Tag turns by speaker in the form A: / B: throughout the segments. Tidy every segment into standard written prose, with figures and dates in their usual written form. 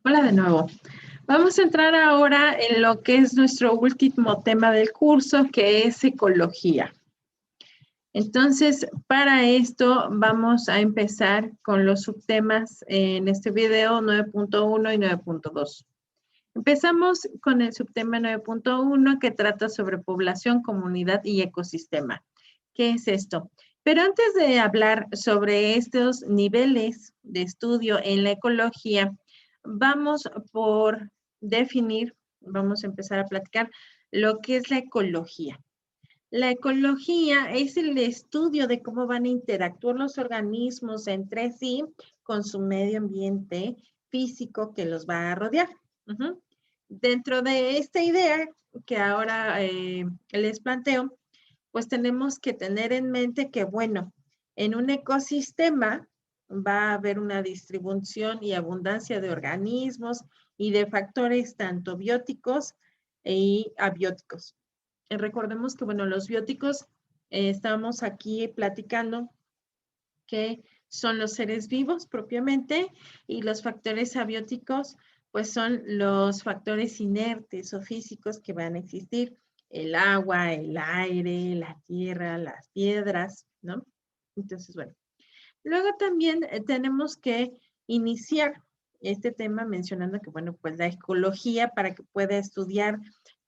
A: Hola de nuevo. Vamos a entrar ahora en lo que es nuestro último tema del curso, que es ecología. Entonces, para esto vamos a empezar con los subtemas en este video 9.1 y 9.2. Empezamos con el subtema 9.1 que trata sobre población, comunidad y ecosistema. ¿Qué es esto? Pero antes de hablar sobre estos niveles de estudio en la ecología, vamos por definir, vamos a empezar a platicar lo que es la ecología. La ecología es el estudio de cómo van a interactuar los organismos entre sí con su medio ambiente físico que los va a rodear. Dentro de esta idea que ahora les planteo, pues tenemos que tener en mente que, bueno, en un ecosistema va a haber una distribución y abundancia de organismos y de factores tanto bióticos y abióticos. Recordemos que, bueno, los bióticos, estamos aquí platicando que son los seres vivos propiamente, y los factores abióticos, pues son los factores inertes o físicos que van a existir, el agua, el aire, la tierra, las piedras, ¿no? Entonces, bueno. Luego también tenemos que iniciar este tema mencionando que, bueno, pues la ecología, para que pueda estudiar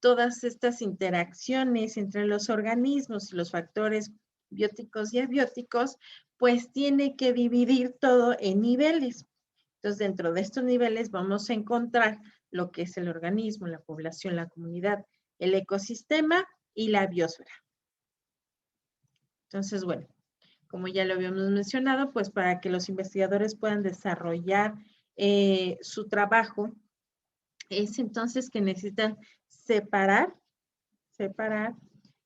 A: todas estas interacciones entre los organismos y los factores bióticos y abióticos, pues tiene que dividir todo en niveles. Entonces, dentro de estos niveles vamos a encontrar lo que es el organismo, la población, la comunidad, el ecosistema y la biosfera. Entonces, bueno, como ya lo habíamos mencionado, pues para que los investigadores puedan desarrollar su trabajo, es entonces que necesitan separar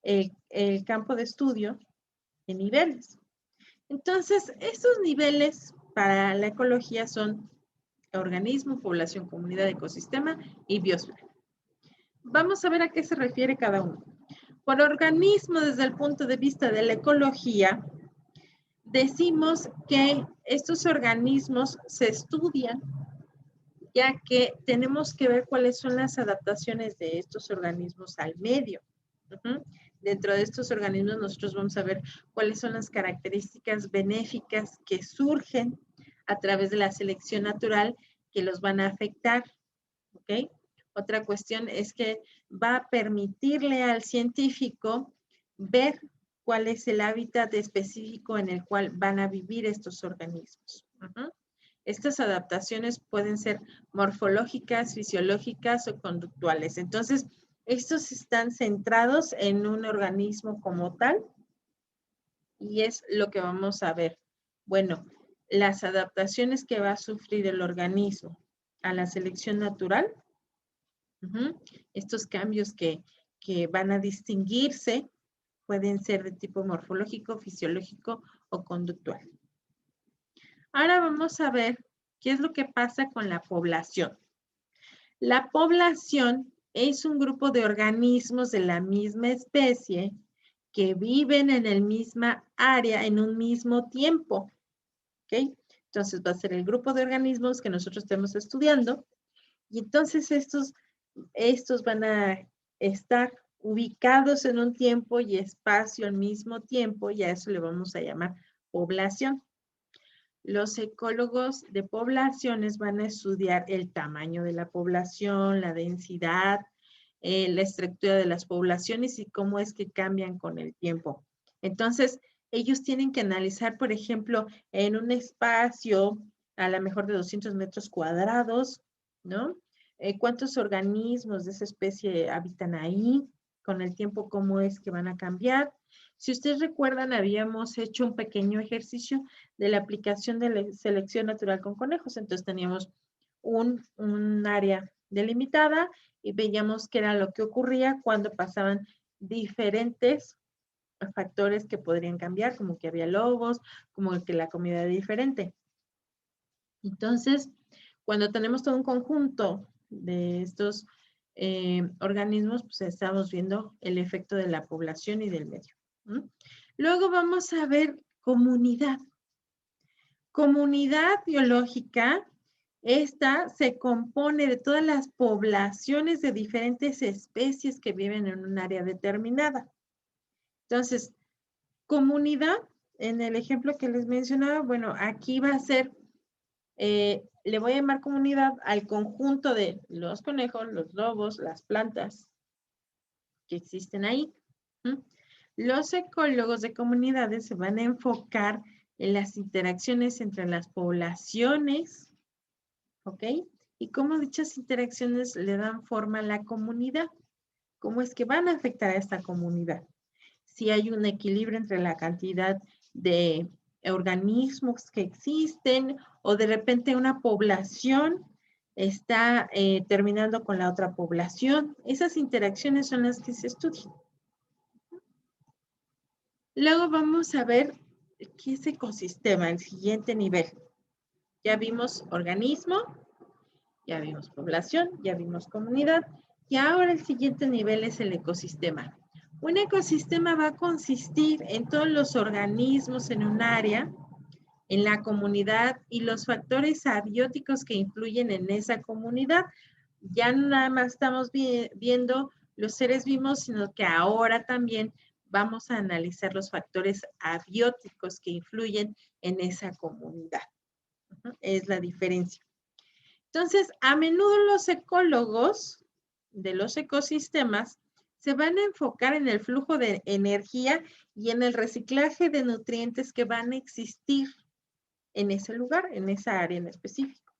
A: el campo de estudio en niveles. Entonces, estos niveles para la ecología son organismo, población, comunidad, ecosistema y biosfera. Vamos a ver a qué se refiere cada uno. Por organismo, desde el punto de vista de la ecología, decimos que estos organismos se estudian, ya que tenemos que ver cuáles son las adaptaciones de estos organismos al medio. Dentro de estos organismos nosotros vamos a ver cuáles son las características benéficas que surgen a través de la selección natural que los van a afectar, ¿ok? Otra cuestión es que va a permitirle al científico ver cuál es el hábitat específico en el cual van a vivir estos organismos. Estas adaptaciones pueden ser morfológicas, fisiológicas o conductuales. Entonces, estos están centrados en un organismo como tal, y es lo que vamos a ver. Bueno, las adaptaciones que va a sufrir el organismo a la selección natural, estos cambios que van a distinguirse pueden ser de tipo morfológico, fisiológico o conductual. Ahora vamos a ver qué es lo que pasa con la población. La población es un grupo de organismos de la misma especie que viven en el misma área en un mismo tiempo. ¿Ok? Entonces va a ser el grupo de organismos que nosotros estemos estudiando, y entonces estos van a estar ubicados en un tiempo y espacio al mismo tiempo, y a eso le vamos a llamar población. Los ecólogos de poblaciones van a estudiar el tamaño de la población, la densidad, la estructura de las poblaciones y cómo es que cambian con el tiempo. Entonces, ellos tienen que analizar, por ejemplo, en un espacio a lo mejor de 200 metros cuadrados, ¿no? ¿Cuántos organismos de esa especie habitan ahí? Con el tiempo, ¿cómo es que van a cambiar? Si ustedes recuerdan, habíamos hecho un pequeño ejercicio de la aplicación de la selección natural con conejos. Entonces teníamos un área delimitada y veíamos qué era lo que ocurría cuando pasaban diferentes factores que podrían cambiar, como que había lobos, como que la comida era diferente. Entonces, cuando tenemos todo un conjunto de estos organismos, pues estamos viendo el efecto de la población y del medio. Luego vamos a ver comunidad. Comunidad biológica Esta se compone de todas las poblaciones de diferentes especies que viven en un área determinada. Entonces, comunidad, en el ejemplo que les mencionaba, bueno, aquí va a ser, le voy a llamar comunidad al conjunto de los conejos, los lobos, las plantas que existen ahí. Los ecólogos de comunidades se van a enfocar en las interacciones entre las poblaciones, ¿ok? Y cómo dichas interacciones le dan forma a la comunidad. ¿Cómo es que van a afectar a esta comunidad? Si hay un equilibrio entre la cantidad de organismos que existen o de repente una población está terminando con la otra población. Esas interacciones son las que se estudian. Luego vamos a ver qué es ecosistema, el siguiente nivel. Ya vimos organismo, ya vimos población, ya vimos comunidad, y ahora el siguiente nivel es el ecosistema. Un ecosistema va a consistir en todos los organismos en un área, en la comunidad y los factores abióticos que influyen en esa comunidad. Ya no nada más estamos viendo los seres vivos, sino que ahora también vamos a analizar los factores abióticos que influyen en esa comunidad. Es la diferencia. Entonces, a menudo los ecólogos de los ecosistemas se van a enfocar en el flujo de energía y en el reciclaje de nutrientes que van a existir en ese lugar, en esa área en específico.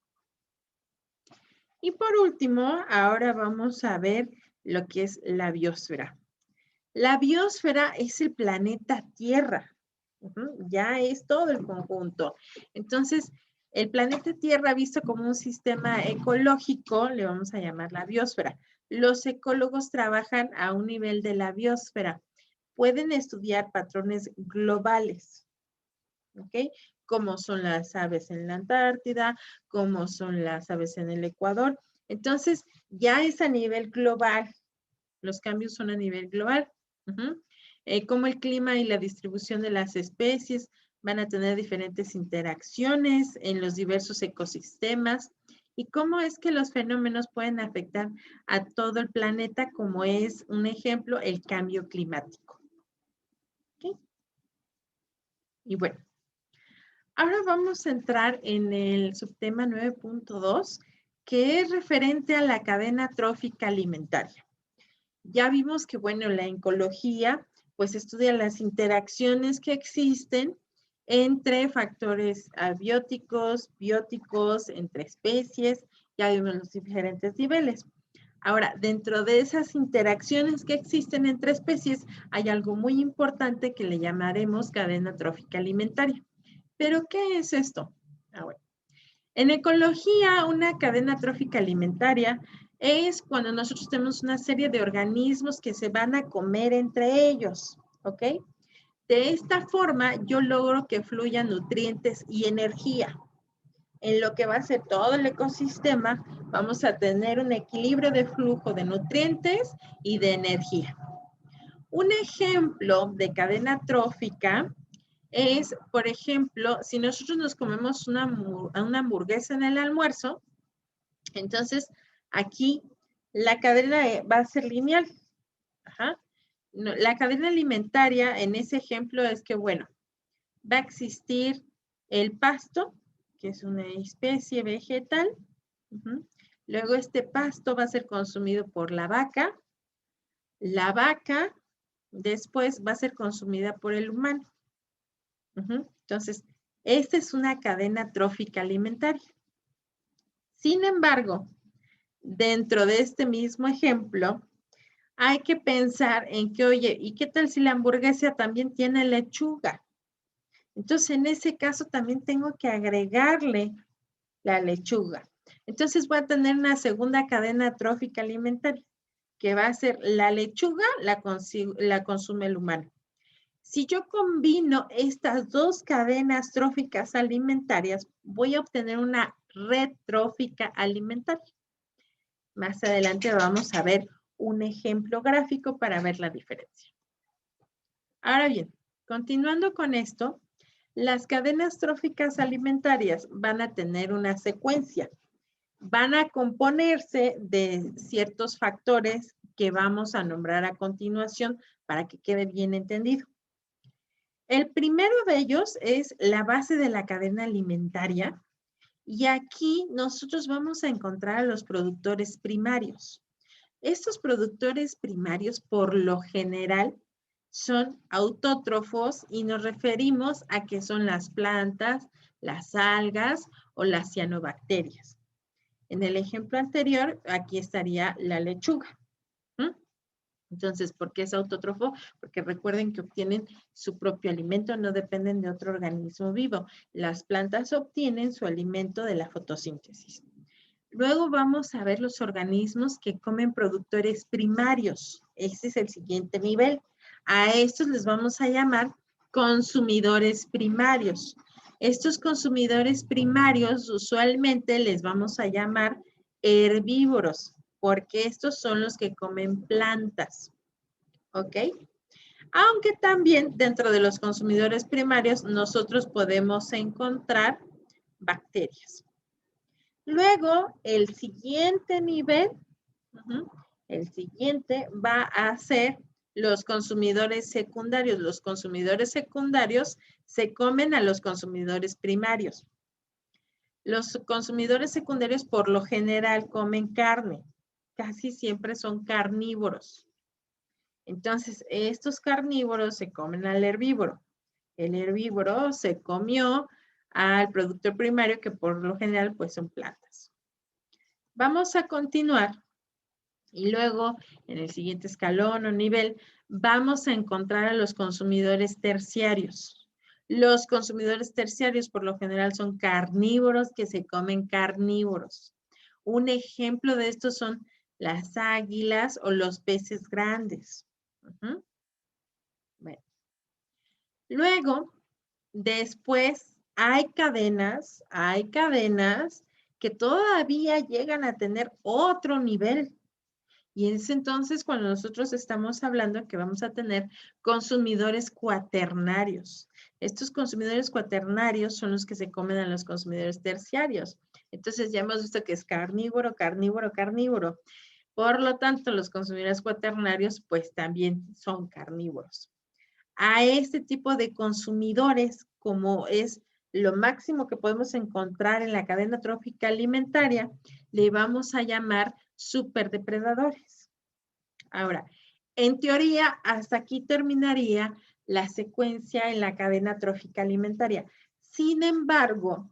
A: Y por último, ahora vamos a ver lo que es la biosfera. La biosfera es el planeta Tierra. Ya es todo el conjunto. Entonces, el planeta Tierra visto como un sistema ecológico, le vamos a llamar la biosfera. Los ecólogos trabajan a un nivel de la biosfera. Pueden estudiar patrones globales, ¿ok? Como son las aves en la Antártida, como son las aves en el Ecuador. Entonces, ya es a nivel global. Los cambios son a nivel global. Como el clima y la distribución de las especies van a tener diferentes interacciones en los diversos ecosistemas y cómo es que los fenómenos pueden afectar a todo el planeta, como es un ejemplo, el cambio climático. ¿Okay? Y bueno, ahora vamos a entrar en el subtema 9.2, que es referente a la cadena trófica alimentaria. Ya vimos que, bueno, la ecología pues estudia las interacciones que existen entre factores abióticos, bióticos, entre especies, ya vimos los diferentes niveles. Ahora, dentro de esas interacciones que existen entre especies, hay algo muy importante que le llamaremos cadena trófica alimentaria. ¿Pero qué es esto? Bueno. En ecología, una cadena trófica alimentaria es cuando nosotros tenemos una serie de organismos que se van a comer entre ellos, ¿ok? De esta forma, yo logro que fluyan nutrientes y energía. En lo que va a ser todo el ecosistema, vamos a tener un equilibrio de flujo de nutrientes y de energía. Un ejemplo de cadena trófica es, por ejemplo, si nosotros nos comemos una hamburguesa en el almuerzo, entonces aquí la cadena va a ser lineal. No, la cadena alimentaria en ese ejemplo es que, bueno, va a existir el pasto, que es una especie vegetal. Luego este pasto va a ser consumido por la vaca. La vaca después va a ser consumida por el humano. Entonces, esta es una cadena trófica alimentaria. Sin embargo, dentro de este mismo ejemplo, hay que pensar en que, oye, ¿y qué tal si la hamburguesa también tiene lechuga? Entonces, en ese caso también tengo que agregarle la lechuga. Entonces, voy a tener una segunda cadena trófica alimentaria, que va a ser la lechuga, la consume el humano. Si yo combino estas dos cadenas tróficas alimentarias, voy a obtener una red trófica alimentaria. Más adelante vamos a ver un ejemplo gráfico para ver la diferencia. Ahora bien, continuando con esto, las cadenas tróficas alimentarias van a tener una secuencia. van a componerse de ciertos factores que vamos a nombrar a continuación para que quede bien entendido. El primero de ellos es la base de la cadena alimentaria y aquí nosotros vamos a encontrar a los productores primarios. Estos productores primarios por lo general son autótrofos y nos referimos a que son las plantas, las algas o las cianobacterias. En el ejemplo anterior, aquí estaría la lechuga. Entonces, ¿por qué es autótrofo? Porque recuerden que obtienen su propio alimento, no dependen de otro organismo vivo. Las plantas obtienen su alimento de la fotosíntesis. Luego vamos a ver los organismos que comen productores primarios. Ese es el siguiente nivel. A estos les vamos a llamar consumidores primarios. Estos consumidores primarios usualmente les vamos a llamar herbívoros, porque estos son los que comen plantas. ¿Ok? Aunque también dentro de los consumidores primarios nosotros podemos encontrar bacterias. Luego, el siguiente nivel, el siguiente va a ser los consumidores secundarios. Los consumidores secundarios se comen a los consumidores primarios. Los consumidores secundarios por lo general comen carne. Casi siempre son carnívoros. Entonces, estos carnívoros se comen al herbívoro. El herbívoro se comió al productor primario que por lo general pues son plantas. Vamos a continuar y luego en el siguiente escalón o nivel vamos a encontrar a los consumidores terciarios. Los consumidores terciarios por lo general son carnívoros que se comen carnívoros. Un ejemplo de estos son las águilas o los peces grandes. Bueno. Luego, después hay cadenas que todavía llegan a tener otro nivel. Y es entonces cuando nosotros estamos hablando que vamos a tener consumidores cuaternarios. Estos consumidores cuaternarios son los que se comen a los consumidores terciarios. Entonces ya hemos visto que es carnívoro, carnívoro, carnívoro. Por lo tanto, los consumidores cuaternarios pues también son carnívoros. A este tipo de consumidores, como es lo máximo que podemos encontrar en la cadena trófica alimentaria, le vamos a llamar superdepredadores. Ahora, en teoría, hasta aquí terminaría la secuencia en la cadena trófica alimentaria. Sin embargo,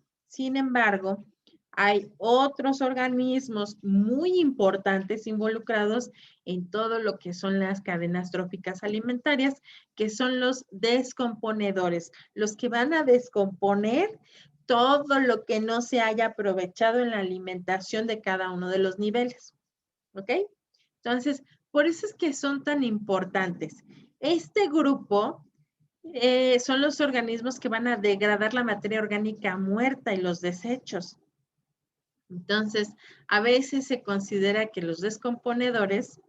A: hay otros organismos muy importantes involucrados en todo lo que son las cadenas tróficas alimentarias, que son los descomponedores, los que van a descomponer todo lo que no se haya aprovechado en la alimentación de cada uno de los niveles. ¿Ok? Entonces, por eso es que son tan importantes. Este grupo son los organismos que van a degradar la materia orgánica muerta y los desechos. Entonces, a veces se considera que los descomponedores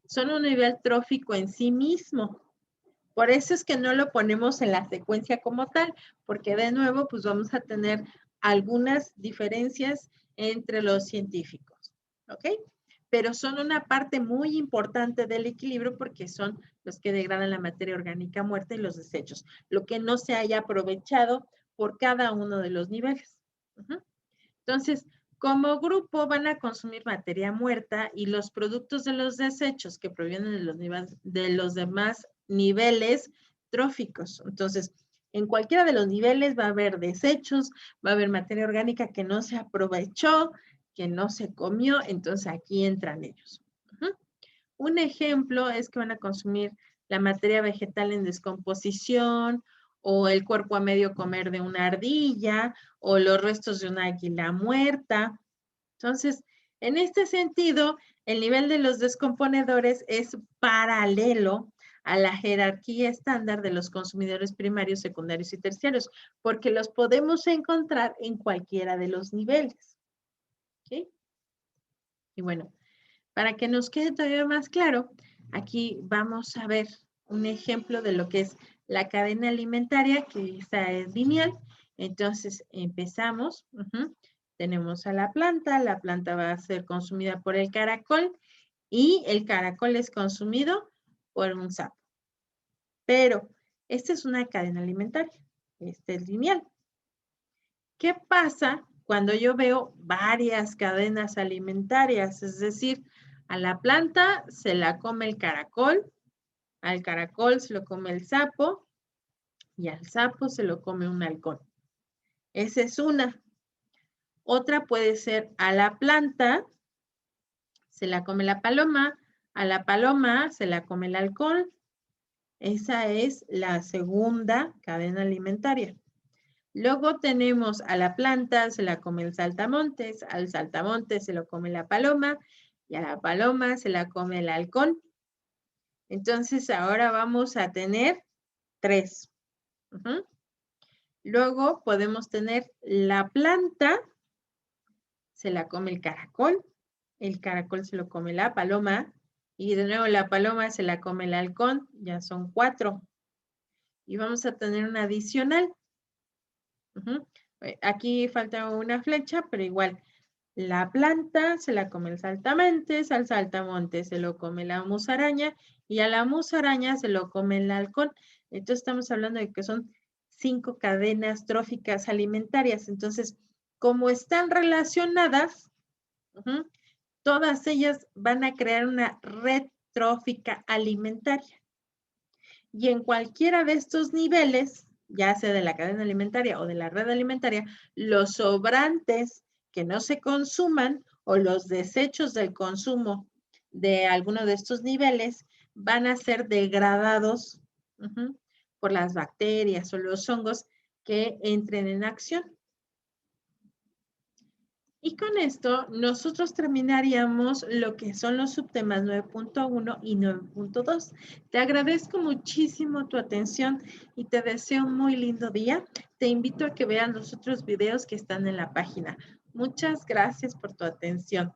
A: son un nivel trófico en sí mismo. Por eso es que no lo ponemos en la secuencia como tal, porque de nuevo, pues vamos a tener algunas diferencias entre los científicos, ¿ok? Pero son una parte muy importante del equilibrio porque son los que degradan la materia orgánica muerta y los desechos, lo que no se haya aprovechado por cada uno de los niveles. Entonces, como grupo van a consumir materia muerta y los productos de los desechos que provienen de los demás niveles tróficos. Entonces, en cualquiera de los niveles va a haber desechos, va a haber materia orgánica que no se aprovechó, que no se comió, entonces aquí entran ellos. Un ejemplo es que van a consumir la materia vegetal en descomposición, o el cuerpo a medio comer de una ardilla, o los restos de una águila muerta. Entonces, en este sentido, el nivel de los descomponedores es paralelo a la jerarquía estándar de los consumidores primarios, secundarios y terciarios, porque los podemos encontrar en cualquiera de los niveles. ¿Okay? Y bueno, para que nos quede todavía más claro, aquí vamos a ver un ejemplo de lo que es la cadena alimentaria, que esta es lineal. Entonces, empezamos tenemos a la planta va a ser consumida por el caracol y el caracol es consumido por un sapo. Pero esta es una cadena alimentaria, este es lineal. ¿Qué pasa cuando yo veo varias cadenas alimentarias? Es decir, a la planta se la come el caracol, al caracol se lo come el sapo y al sapo se lo come un halcón. Esa es una. Otra puede ser a la planta se la come la paloma, a la paloma se la come el halcón. Esa es la segunda cadena alimentaria. Luego tenemos a la planta, se la come el saltamontes, al saltamontes se lo come la paloma y a la paloma se la come el halcón. Entonces ahora vamos a tener 3. Luego podemos tener la planta, se la come el caracol se lo come la paloma y de nuevo la paloma se la come el halcón, ya son 4. Y vamos a tener una adicional. Aquí falta una flecha, pero igual. La planta se la come el saltamontes, al saltamontes se lo come la musaraña y a la musaraña se lo come el halcón. Entonces estamos hablando de que son 5 cadenas tróficas alimentarias. Entonces, como están relacionadas, todas ellas van a crear una red trófica alimentaria. Y en cualquiera de estos niveles, ya sea de la cadena alimentaria o de la red alimentaria, los sobrantes que no se consuman o los desechos del consumo de alguno de estos niveles van a ser degradados por las bacterias o los hongos que entren en acción. Y con esto nosotros terminaríamos lo que son los subtemas 9.1 y 9.2. Te agradezco muchísimo tu atención y te deseo un muy lindo día. Te invito a que vean los otros videos que están en la página. Muchas gracias por tu atención.